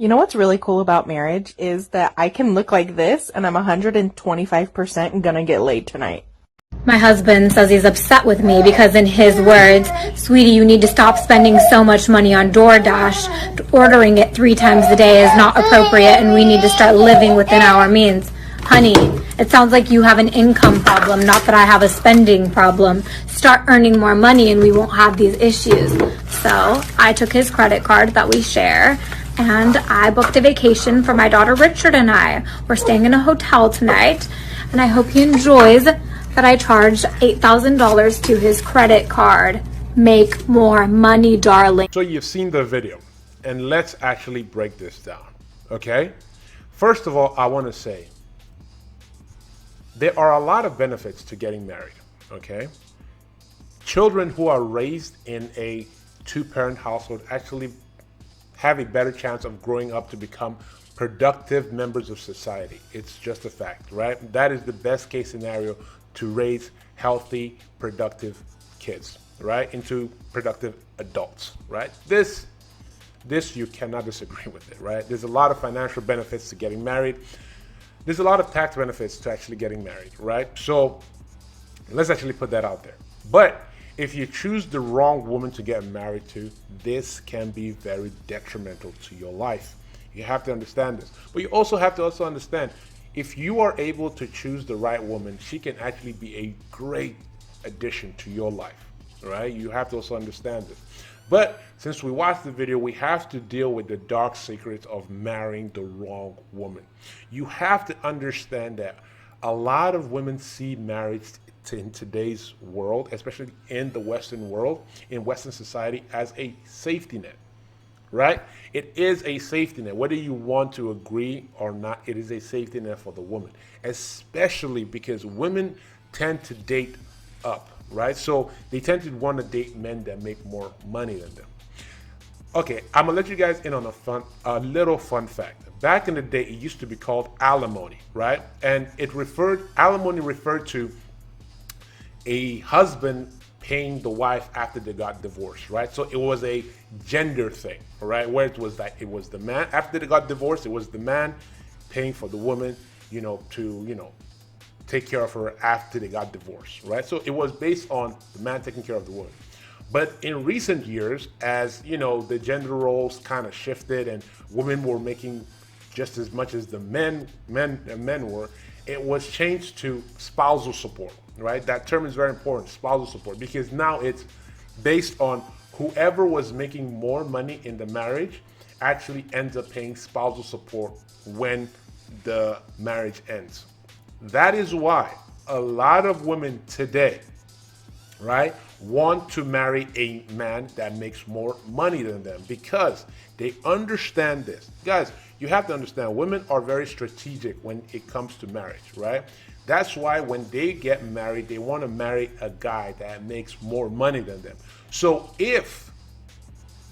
You know what's really cool about marriage is that I can look like this and I'm 125% gonna get laid tonight. My husband says he's upset with me because, in his words, sweetie, you need to stop spending so much money on DoorDash. Ordering it 3 times a day is not appropriate, and we need to start living within our means. Honey, it sounds like you have an income problem, not that I have a spending problem. Start earning more money and we won't have these issues. So I took his credit card that we share and I booked a vacation for my daughter Richard and I. We're staying in a hotel tonight, and I hope he enjoys that I charged $8,000 to his credit card. Make more money, darling. So you've seen the video, and let's actually break this down, okay? First of all, I want to say there are a lot of benefits to getting married, okay? Children who are raised in a two-parent household actually have a better chance of growing up to become productive members of society. It's just a fact, right? That is the best case scenario to raise healthy, productive kids, right? Into productive adults, right? This you cannot disagree with it, right? There's a lot of financial benefits to getting married. There's a lot of tax benefits to actually getting married, right? So let's actually put that out there. But if you choose the wrong woman to get married to, this can be very detrimental to your life. You have to understand this. But you also have to understand, if you are able to choose the right woman, she can actually be a great addition to your life, right? You have to also understand this. But since we watched the video, we have to deal with the dark secrets of marrying the wrong woman. You have to understand that a lot of women see marriage in today's world, especially in the Western world, in Western society, as a safety net, right? It is a safety net. Whether you want to agree or not, it is a safety net for the woman, especially because women tend to date up, right? So they tend to want to date men that make more money than them. Okay, I'm gonna let you guys in on a little fun fact. Back in the day, it used to be called alimony, right? And alimony referred to a husband paying the wife after they got divorced, right? So it was a gender thing, right? Where it was the man, after they got divorced, it was the man paying for the woman, to take care of her after they got divorced, right? So it was based on the man taking care of the woman. But in recent years, as the gender roles kind of shifted and women were making just as much as the men were, it was changed to spousal support, right? That term is very important, spousal support, because now it's based on whoever was making more money in the marriage actually ends up paying spousal support when the marriage ends. That is why a lot of women today, right, want to marry a man that makes more money than them because they understand this. Guys, you have to understand, women are very strategic when it comes to marriage, right? That's why when they get married, they want to marry a guy that makes more money than them. So if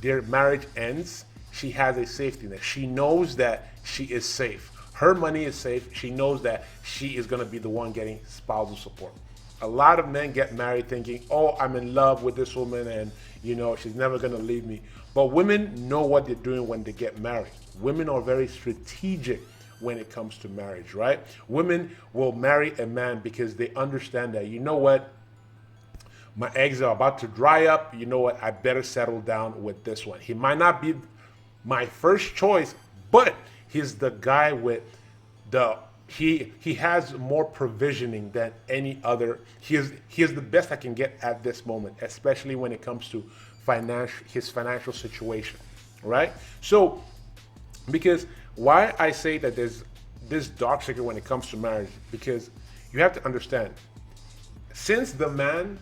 their marriage ends, she has a safety net. She knows that she is safe. Her money is safe. She knows that she is going to be the one getting spousal support. A lot of men get married thinking, oh, I'm in love with this woman and, she's never going to leave me. But women know what they're doing when they get married. Women are very strategic when it comes to marriage, right? Women will marry a man because they understand that, you know what? My eggs are about to dry up. You know what? I better settle down with this one. He might not be my first choice, but he's the guy with he has more provisioning than any other. He is the best I can get at this moment, especially when it comes to his financial situation, right? So, because why I say that there's this dark secret when it comes to marriage, because you have to understand, since the man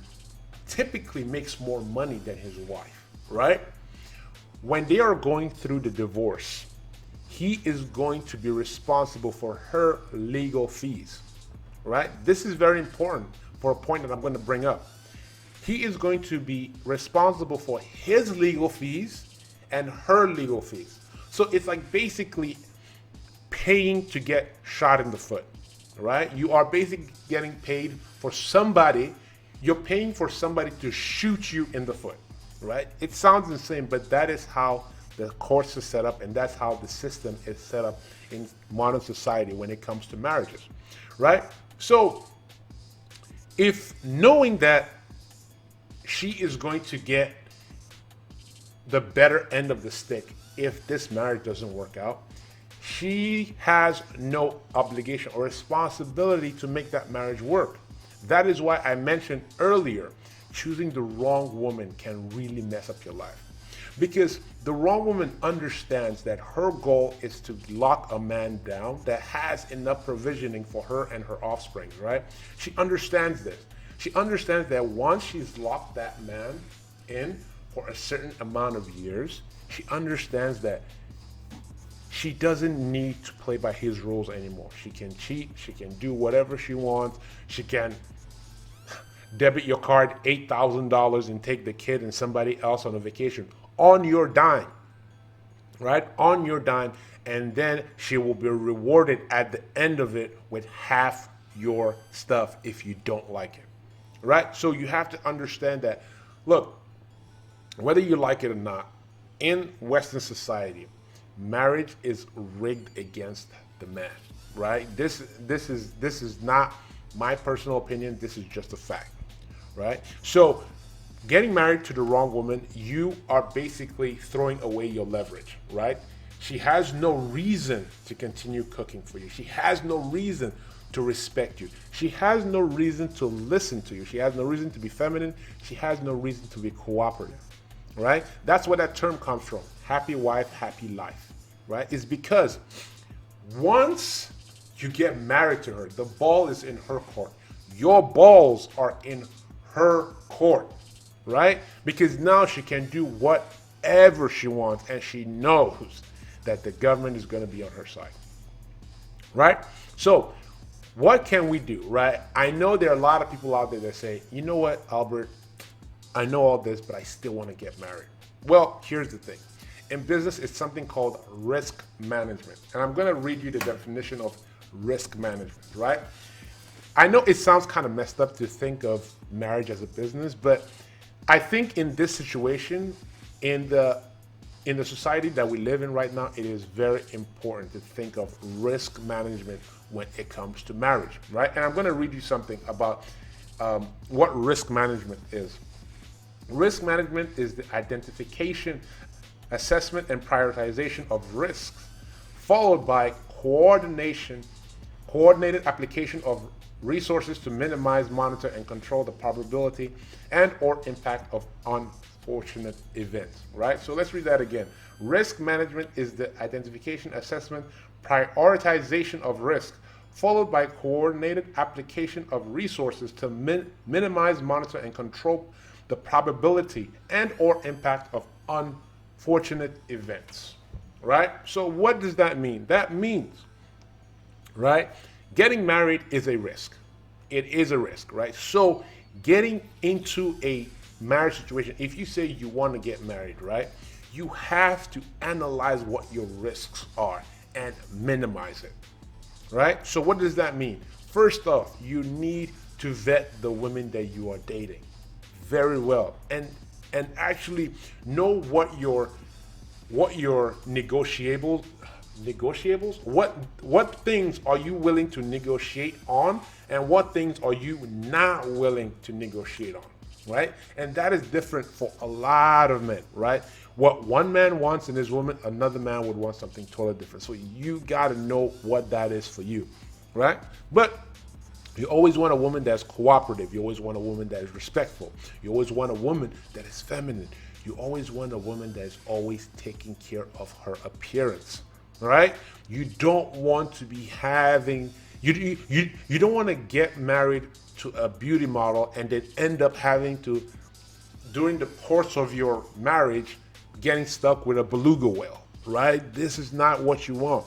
typically makes more money than his wife, right? When they are going through the divorce, he is going to be responsible for her legal fees, right? This is very important for a point that I'm going to bring up. He is going to be responsible for his legal fees and her legal fees. So it's like basically paying to get shot in the foot, right? You are basically getting paid for somebody, you're paying for somebody to shoot you in the foot, right? It sounds insane, but that is how the courts are set up, and that's how the system is set up in modern society when it comes to marriages, right? So if knowing that she is going to get the better end of the stick if this marriage doesn't work out, she has no obligation or responsibility to make that marriage work. That is why I mentioned earlier, choosing the wrong woman can really mess up your life. Because the wrong woman understands that her goal is to lock a man down that has enough provisioning for her and her offspring, right? She understands this. She understands that once she's locked that man in for a certain amount of years, she understands that she doesn't need to play by his rules anymore. She can cheat, she can do whatever she wants, she can debit your card $8,000 and take the kid and somebody else on a vacation on your dime, right? On your dime, and then she will be rewarded at the end of it with half your stuff if you don't like it, right? So you have to understand that, look, whether you like it or not, in Western society, marriage is rigged against the man, right? This is not my personal opinion. This is just a fact, right? So getting married to the wrong woman, you are basically throwing away your leverage, right? She has no reason to continue cooking for you. She has no reason to respect you. She has no reason to listen to you. She has no reason to be feminine. She has no reason to be cooperative, right? That's where that term comes from. Happy wife, happy life, right? It's because once you get married to her, the ball is in her court. Your balls are in her court, right? Because now she can do whatever she wants, and she knows that the government is going to be on her side, right? So what can we do, right? I know there are a lot of people out there that say, you know what, Albert, I know all this, but I still want to get married. Well, here's the thing. In business, it's something called risk management. And I'm going to read you the definition of risk management, right? I know it sounds kind of messed up to think of marriage as a business, but I think in this situation, in the society that we live in right now, it is very important to think of risk management when it comes to marriage, right? And I'm going to read you something about what risk management is. Risk management is the identification, assessment, and prioritization of risks, followed by coordinated application of resources to minimize, monitor, and control the probability and or impact of unfortunate events, right? So let's read that again. Risk management is the identification, assessment, prioritization of risk, followed by coordinated application of resources to minimize, monitor, and control the probability and or impact of unfortunate events, right? So what does that mean? That means, right, getting married is a risk. It is a risk, right? So getting into a marriage situation, if you say you want to get married, right, you have to analyze what your risks are and minimize it, right? So what does that mean? First off, you need to vet the women that you are dating very well, and actually know what your negotiables, what things are you willing to negotiate on, and what things are you not willing to negotiate on, right? And that is different for a lot of men, right? What one man wants in his woman, another man would want something totally different. So you got to know what that is for you, right? But you always want a woman that's cooperative. You always want a woman that is respectful. You always want a woman that is feminine. You always want a woman that is always taking care of her appearance, right? You don't want to be having, you don't want to get married to a beauty model and then end up having to, during the course of your marriage, getting stuck with a beluga whale, right? This is not what you want,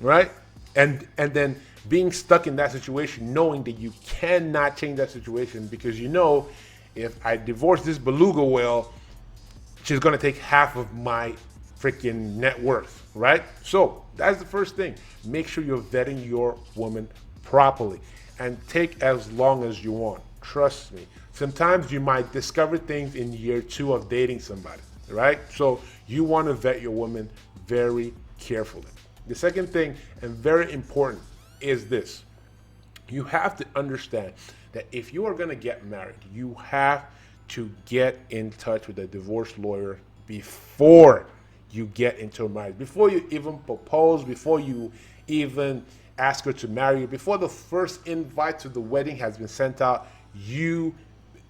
right? And then being stuck in that situation, knowing that you cannot change that situation because you know, if I divorce this beluga whale, she's gonna take half of my freaking net worth, right? So that's the first thing. Make sure you're vetting your woman properly and take as long as you want. Trust me. Sometimes you might discover things in year 2 of dating somebody, right? So You want to vet your woman very carefully. The second thing, and very important, is this. You have to understand that if you are going to get married, you have to get in touch with a divorce lawyer before you get into a marriage, before you even propose, before you even ask her to marry you, before the first invite to the wedding has been sent out. You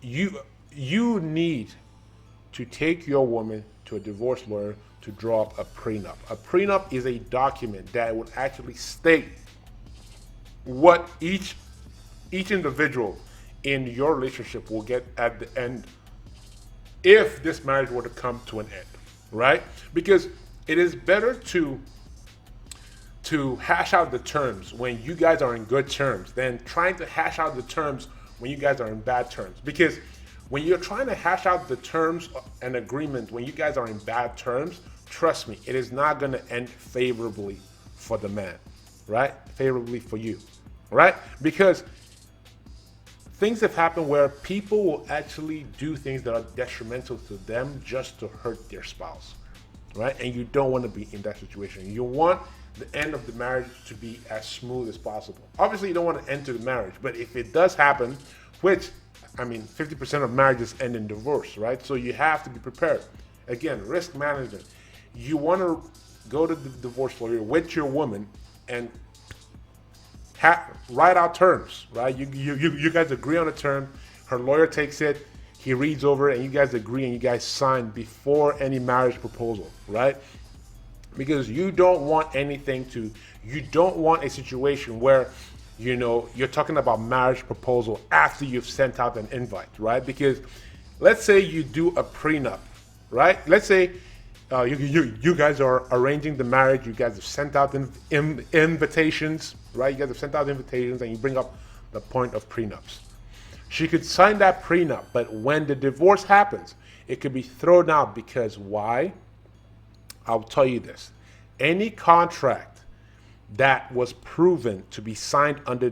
need to take your woman to a divorce lawyer to draw up a prenup. A prenup is a document that would actually state what each individual in your relationship will get at the end if this marriage were to come to an end, right? Because it is better to hash out the terms when you guys are in good terms than trying to hash out the terms when you guys are in bad terms. Because when you're trying to hash out the terms and agreement when you guys are in bad terms, trust me, it is not going to end favorably for the man, right? Favorably for you, right? Because things have happened where people will actually do things that are detrimental to them just to hurt their spouse, right? And you don't want to be in that situation. You want the end of the marriage to be as smooth as possible. Obviously, you don't want to enter the marriage, but if it does happen, which, I mean, 50% of marriages end in divorce, right? So you have to be prepared. Again, risk management. You want to go to the divorce lawyer with your woman and write out terms, right? You guys agree on a term. Her lawyer takes it, he reads over it, and you guys agree and you guys sign before any marriage proposal, right? Because you don't want you don't want a situation where, you know, you're talking about marriage proposal after you've sent out an invite, right? Because let's say you do a prenup, right? Let's say you guys are arranging the marriage, you guys have sent out invitations, right? You guys have sent out invitations and you bring up the point of prenups. She could sign that prenup, but when the divorce happens, it could be thrown out because why? I'll tell you this. Any contract that was proven to be signed under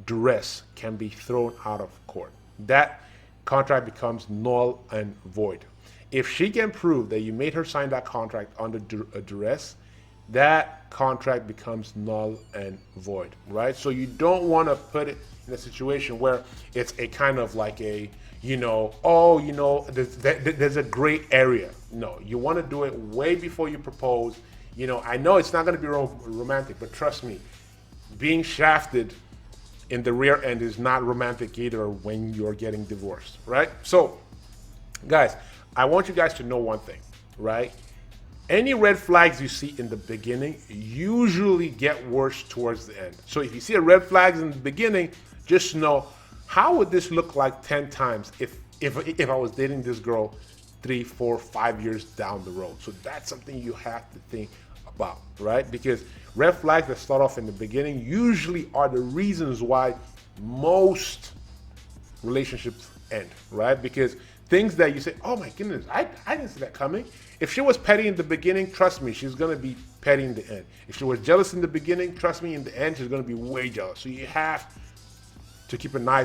duress can be thrown out of court. That contract becomes null and void. If she can prove that you made her sign that contract under duress, that contract becomes null and void, right? So you don't want to put it in a situation where it's a kind of like a, there's a gray area. No, you want to do it way before you propose. You know, I know it's not going to be romantic, but trust me, being shafted in the rear end is not romantic either when you're getting divorced, right? So, guys, I want you guys to know one thing, right? Any red flags you see in the beginning usually get worse towards the end. So if you see a red flags in the beginning, just know, how would this look like 10 times if I was dating this girl 3, 4, 5 years down the road? So that's something you have to think about, right? Because red flags that start off in the beginning usually are the reasons why most relationships end, right? Because things that you say, oh my goodness, I didn't see that coming. If she was petty in the beginning, trust me, she's gonna be petty in the end. If she was jealous in the beginning, trust me, in the end, she's gonna be way jealous. So you have to keep an eye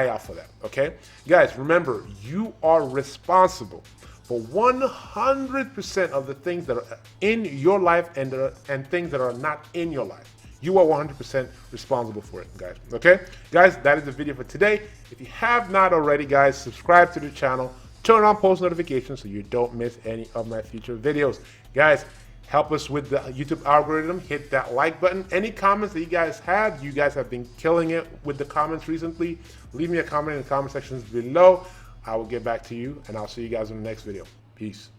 out for that, okay? Guys, remember, you are responsible for 100% of the things that are in your life and things that are not in your life. You are 100% responsible for it, guys, okay? Guys, that is the video for today. If you have not already, guys, subscribe to the channel, turn on post notifications so you don't miss any of my future videos. Guys, help us with the YouTube algorithm. Hit that like button. Any comments that you guys have been killing it with the comments recently. Leave me a comment in the comment sections below. I will get back to you, and I'll see you guys in the next video. Peace.